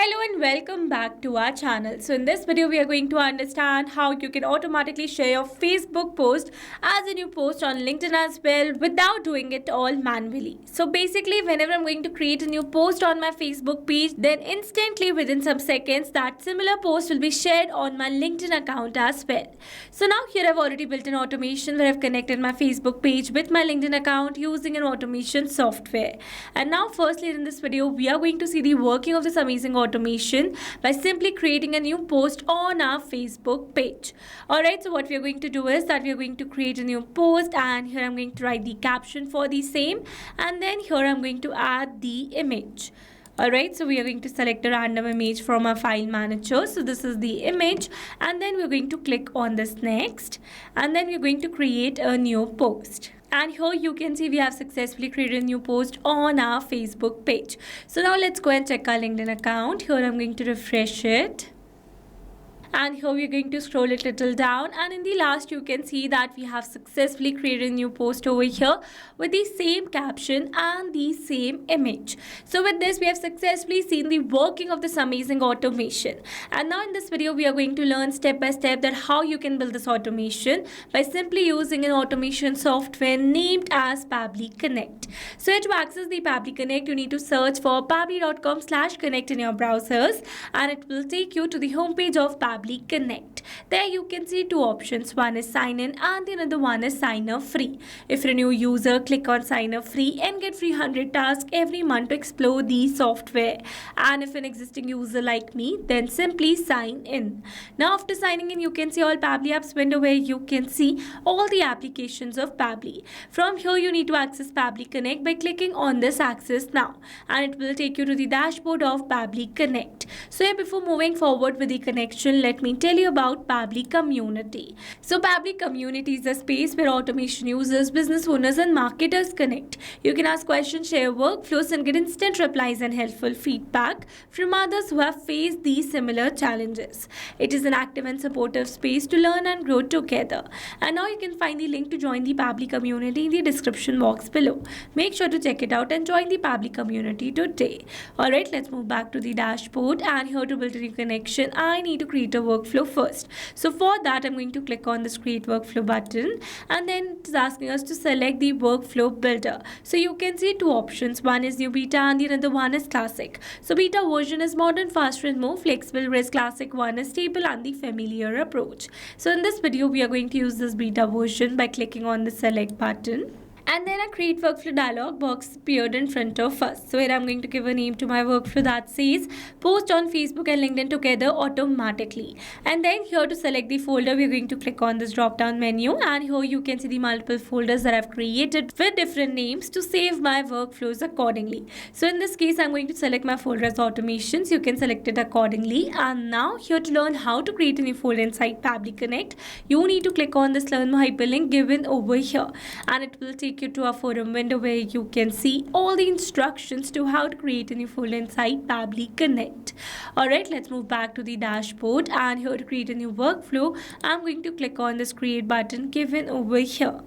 Hello and welcome back to our channel. So in this video we are going to understand how you can automatically share your Facebook post as a new post on LinkedIn as well without doing it all manually. So basically whenever I'm going to create a new post on my Facebook page, then instantly within some seconds that similar post will be shared on my LinkedIn account as well. So now here I've already built an automation where I've connected my Facebook page with my LinkedIn account using an automation software. And now firstly in this video we are going to see the working of this amazing automation by simply creating a new post on our Facebook page. Alright, so what we are going to do is that we are going to create a new post, and here I'm going to write the caption for the same, and then here I'm going to add the image. Alright, so we are going to select a random image from our file manager. So this is the image, and then we're going to click on this next, and then we're going to create a new post. And here you can see we have successfully created a new post on our Facebook page. So now let's go and check our LinkedIn account. Here I'm going to refresh it. And here we're going to scroll it little down, and in the last you can see that we have successfully created a new post over here with the same caption and the same image. So with this we have successfully seen the working of this amazing automation. And now in this video we are going to learn step by step that how you can build this automation by simply using an automation software named as Pabbly Connect. So to access the Pabbly Connect you need to search for pabbly.com/connect in your browsers, and it will take you to the homepage of Pabbly Connect. There you can see two options. One is sign in and the another one is sign up free. If you're a new user, click on sign up free and get free 100 tasks every month to explore the software. And if an existing user like me, then simply sign in. Now after signing in, you can see all Pabbly apps window where you can see all the applications of Pabbly. From here you need to access Pabbly Connect by clicking on this access now, and it will take you to the dashboard of Pabbly Connect. So here, before moving forward with the connection, let me tell you about Pabbly Community. So Pabbly Community is a space where automation users, business owners and marketers connect. You can ask questions, share workflows and get instant replies and helpful feedback from others who have faced these similar challenges. It is an active and supportive space to learn and grow together. And now you can find the link to join the Pabbly Community in the description box below. Make sure to check it out and join the Pabbly Community today. Alright, let's move back to the dashboard, and here to build a new connection I need to create a workflow first. So for that I'm going to click on this create workflow button, and then it is asking us to select the workflow builder. So you can see two options. One is new beta and the other one is classic. So beta version is modern, faster and more flexible, whereas classic one is stable and the familiar approach. So in this video we are going to use this beta version by clicking on the select button. And then a create workflow dialog box appeared in front of us. So here I'm going to give a name to my workflow that says post on Facebook and LinkedIn together automatically. And then here to select the folder we're going to click on this drop down menu, and here you can see the multiple folders that I've created with different names to save my workflows accordingly. So in this case I'm going to select my folder as automations. You can select it accordingly. And now here to learn how to create a new folder inside Pabbly Connect, you need to click on this learn more hyperlink given over here, and it will take you to a forum window where you can see all the instructions to how to create a new folder inside Pabbly Connect. Alright, let's move back to the dashboard, and here to create a new workflow I'm going to click on this create button given over here.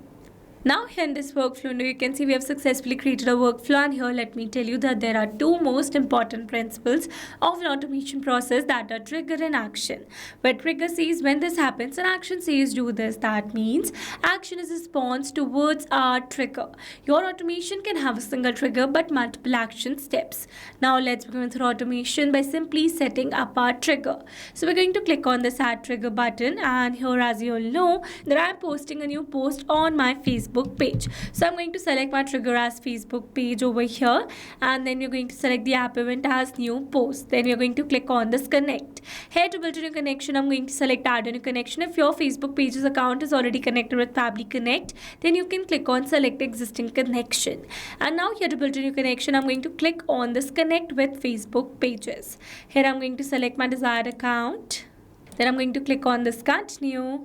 Now here in this workflow you can see we have successfully created a workflow, and here let me tell you that there are two most important principles of an automation process, that are trigger and action. Where trigger says when this happens and action says do this. That means action is a response towards our trigger. Your automation can have a single trigger but multiple action steps. Now let's begin with automation by simply setting up our trigger. So we're going to click on this add trigger button, and here as you all know that I'm posting a new post on my Facebook page. So I'm going to select my trigger as Facebook page over here, and then we're going to select the app event as new post. Then we're going to click on this connect. Here to build a new connection I'm going to select add a new connection. If your Facebook page's account is already connected with Pabbly Connect, then you can click on select existing connection. And now here to build a new connection I'm going to click on this connect with Facebook pages. Here I'm going to select my desired account. Then I'm going to click on this continue.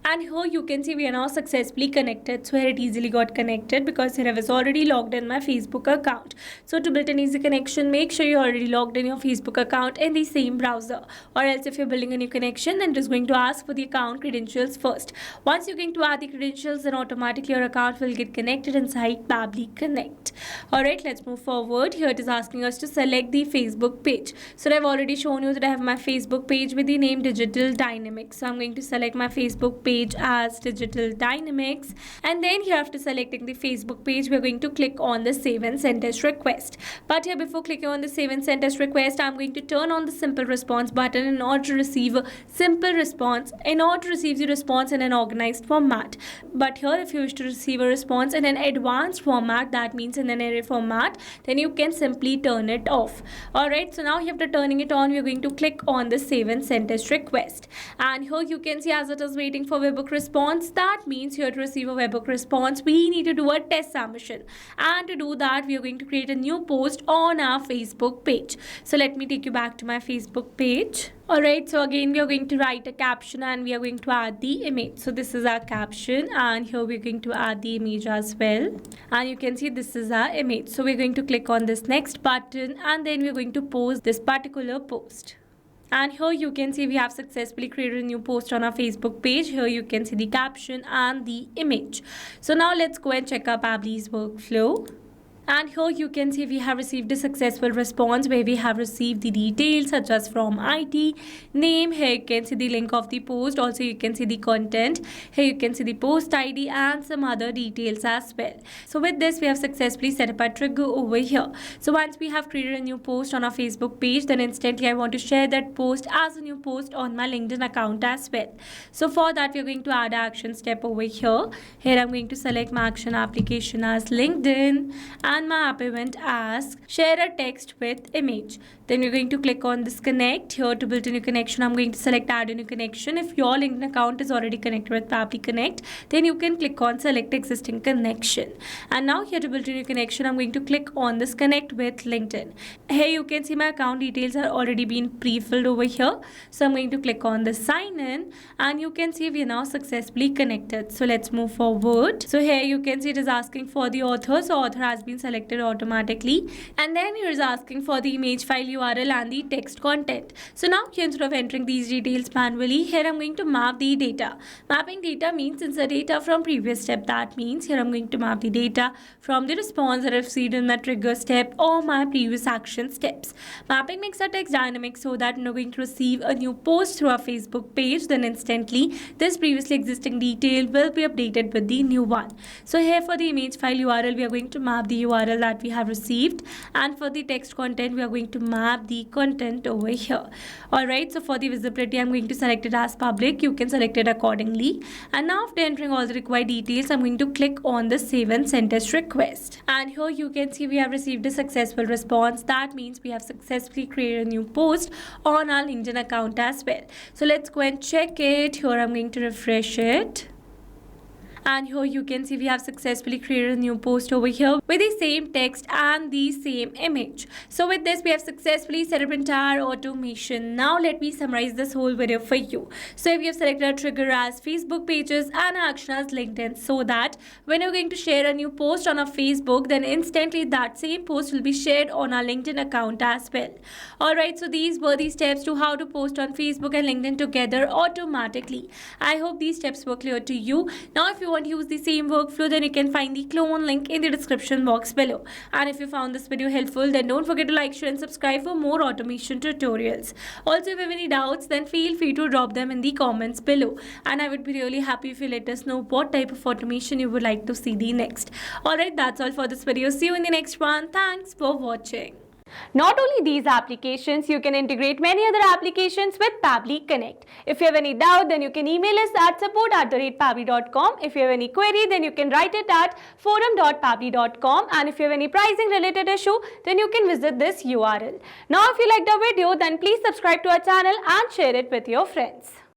And here you can see we are now successfully connected. So here it easily got connected because here I was already logged in my Facebook account. So to build an easy connection, make sure you're already logged in your Facebook account in the same browser. Or else if you're building a new connection, then it is going to ask for the account credentials first. Once you're going to add the credentials, then automatically your account will get connected inside Pabbly Connect. Alright, let's move forward. Here it is asking us to select the Facebook page. So I've already shown you that I have my Facebook page with the name Digital Dynamics. So I'm going to select my Facebook page as Digital Dynamics, and then here after selecting the Facebook page we're going to click on the save and send as request. But here before clicking on the save and send as request, I'm going to turn on the simple response button in order to receive a simple response, in order to receive the response in an organized format. But here if you wish to receive a response in an advanced format, that means in an array format, then you can simply turn it off. Alright, so now after turning it on, we're going to click on the save and send as request, and here you can see as it is waiting for webhook response. That means here to receive a webhook response we need to do a test submission, and to do that we are going to create a new post on our Facebook page. So let me take you back to my Facebook page. Alright, so again we are going to write a caption and we are going to add the image. So this is our caption, and here we're going to add the image as well, and you can see this is our image. So we're going to click on this next button, and then we're going to post this particular post. And here you can see we have successfully created a new post on our Facebook page. Here you can see the caption and the image. So now let's go and check our Pabbly's workflow. And here you can see we have received a successful response where we have received the details such as from ID, name. Here you can see the link of the post. Also you can see the content. Here you can see the post ID and some other details as well. So with this we have successfully set up a trigger over here. So once we have created a new post on our Facebook page, then instantly I want to share that post as a new post on my LinkedIn account as well. So for that we are going to add an action step over here. Here I'm going to select my action application as LinkedIn, and my app event as share a text with image. Then you're going to click on this connect. Here to build a new connection, I'm going to select add a new connection. If your LinkedIn account is already connected with Pabbly Connect, then you can click on select existing connection. And now here to build a new connection, I'm going to click on this connect with LinkedIn. Here you can see my account details are already been pre-filled over here. So I'm going to click on the sign in, and you can see we are now successfully connected. So let's move forward. So here you can see it is asking for the author. So author has been selected automatically, and then here is asking for the image file URL and the text content. So now here instead of entering these details manually, here I'm going to map the data. Mapping data means insert data from previous step. That means here I'm going to map the data from the response that I've received in the trigger step or my previous action steps. Mapping makes our text dynamic so that when we're going to receive a new post through our Facebook page, then instantly this previously existing detail will be updated with the new one. So here for the image file URL, we are going to map the URL that we have received, and for the text content we are going to map the content over here. Alright, so for the visibility I'm going to select it as public. You can select it accordingly, and now after entering all the required details I'm going to click on the save and send as request, and here you can see we have received a successful response. That means we have successfully created a new post on our LinkedIn account as well. So let's go and check it. Here I'm going to refresh it, and here you can see we have successfully created a new post over here with the same text and the same image. So with this we have successfully set up entire automation. Now let me summarize this whole video for you. So we have selected a trigger as Facebook pages and action as LinkedIn, so that when you're going to share a new post on our Facebook, then instantly that same post will be shared on our LinkedIn account as well. Alright, so these were the steps to how to post on Facebook and LinkedIn together automatically. I hope these steps were clear to you. Now if you want to use the same workflow, then you can find the clone link in the description box below. And if you found this video helpful, then don't forget to like, share and subscribe for more automation tutorials. Also, if you have any doubts, then feel free to drop them in the comments below, and I would be really happy if you let us know what type of automation you would like to see the next. Alright, that's all for this video. See you in the next one. Thanks for watching. Not only these applications, you can integrate many other applications with Pabbly Connect. If you have any doubt, then you can email us at support@pabbly.com. If you have any query, then you can write it at forum.pabbly.com. And if you have any pricing related issue, then you can visit this URL. Now, if you liked our video, then please subscribe to our channel and share it with your friends.